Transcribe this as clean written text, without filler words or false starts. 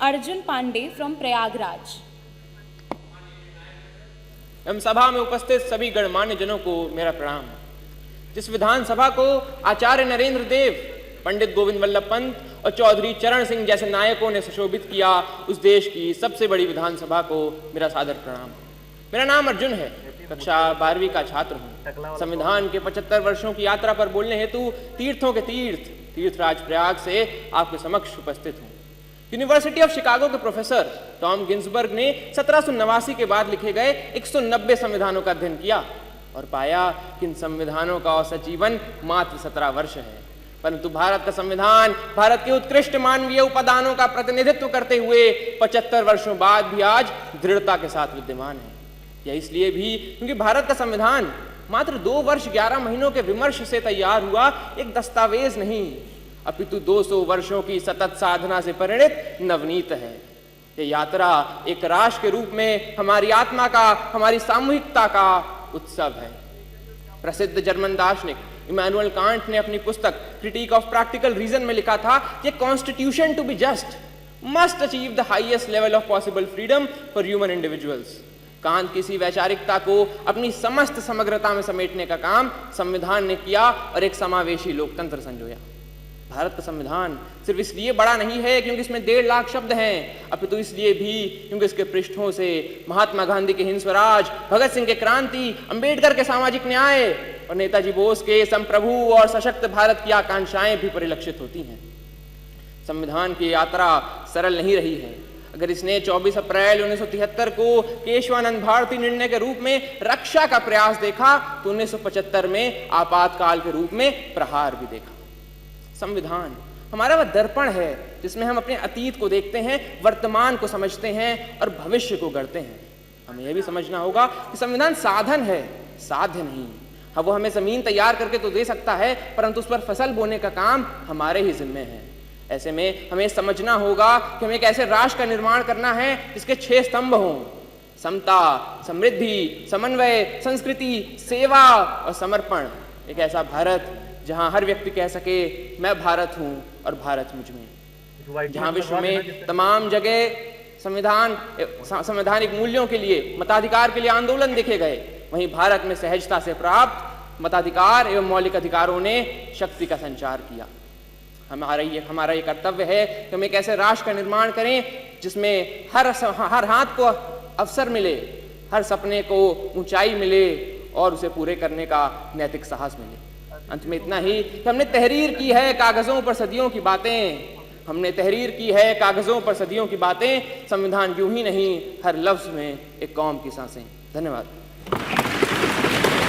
Arjun Pandey from Prayagraj. एवं सभा में उपस्थित सभी गणमान्य जनों को मेरा प्रणाम। जिस विधानसभा को आचार्य नरेंद्र देव, पंडित गोविंद वल्लभ पंत और चौधरी चरण सिंह जैसे नायकों ने सुशोभित किया, उस देश की सबसे बड़ी विधानसभा को मेरा सादर प्रणाम। मेरा नाम अर्जुन है, कक्षा 12वीं का छात्र हूँ। संविधान के 75 वर्षों की यात्रा पर बोलने हेतु तीर्थों के तीर्थराज प्रयाग से आपके समक्ष उपस्थित हूँ। यूनिवर्सिटी ऑफ शिकागो के प्रोफेसर टॉम गिन्सबर्ग ने 1789 के बाद लिखे गए 190 संविधानों का अध्ययन किया और पाया कि इन संविधानों का औसत जीवन मात्र 17 वर्ष है। परंतु भारत का संविधान भारत के उत्कृष्ट मानवीय उपादानों का प्रतिनिधित्व करते हुए 75 वर्षों बाद भी आज दृढ़ता के साथ विद्यमान है। यह इसलिए भी क्योंकि भारत का संविधान मात्र 2 वर्ष 11 महीनों के विमर्श से तैयार हुआ एक दस्तावेज नहीं, अपितु 200 वर्षों की सतत साधना से परिणित नवनीत है। ये यात्रा एक राष्ट्र के रूप में हमारी आत्मा का, हमारी सामूहिकता का उत्सव है। प्रसिद्ध जर्मन दार्शनिक इमैनुअल कांट ने अपनी पुस्तक क्रिटिक ऑफ प्रैक्टिकल रीजन में लिखा था कि constitution to be just must achieve the highest level of possible freedom for human individuals. Kant किसी वैचारिकता को अपनी समस्त समग्रता में समेटने का काम संविधान ने किया और एक समावेशी लोकतंत्र संजोया। भारत का संविधान सिर्फ इसलिए बड़ा नहीं है क्योंकि इसमें 1.5 लाख शब्द हैं, अपितु इसलिए भी क्योंकि इसके पृष्ठों से महात्मा गांधी के हिंद स्वराज, भगत सिंह के क्रांति, अंबेडकर के सामाजिक न्याय और नेताजी बोस के संप्रभु और सशक्त भारत की आकांक्षाएं भी परिलक्षित होती हैं। संविधान की यात्रा सरल नहीं रही है। अगर इसने 24 अप्रैल 1973 को केशवानंद भारती निर्णय के रूप में रक्षा का प्रयास देखा तो 1975 में आपातकाल के रूप में प्रहार भी देखा। संविधान हमारा वह दर्पण है जिसमें हम अपने अतीत को देखते हैं, वर्तमान को समझते हैं और भविष्य को गढ़ते हैं। हमें यह भी समझना होगा कि संविधान साधन है, साध्य नहीं। हाँ, वो हमें जमीन तैयार करके तो दे सकता है, परंतु उस पर फसल बोने का काम हमारे ही जिम्मे है। ऐसे में हमें समझना होगा कि हमें एक ऐसे राष्ट्र का निर्माण करना है जिसके 6 स्तंभ हों: समता, समृद्धि, समन्वय, संस्कृति, सेवा और समर्पण। एक ऐसा भारत जहां हर व्यक्ति कह सके मैं भारत हूं और भारत मुझ में। जहां विश्व में तमाम जगह संवैधानिक मूल्यों के लिए, मताधिकार के लिए आंदोलन देखे गए, वहीं भारत में सहजता से प्राप्त मताधिकार एवं मौलिक अधिकारों ने शक्ति का संचार किया। हमारा ये कर्तव्य है कि हम एक ऐसे राष्ट्र का निर्माण करें जिसमें हर हाथ को अवसर मिले, हर सपने को ऊंचाई मिले और उसे पूरे करने का नैतिक साहस मिले। अंत में इतना ही कि हमने तहरीर की है कागजों पर सदियों की बातें, हमने तहरीर की है कागजों पर सदियों की बातें। संविधान यूं ही नहीं, हर लफ्ज में एक कौम की सांसें। धन्यवाद।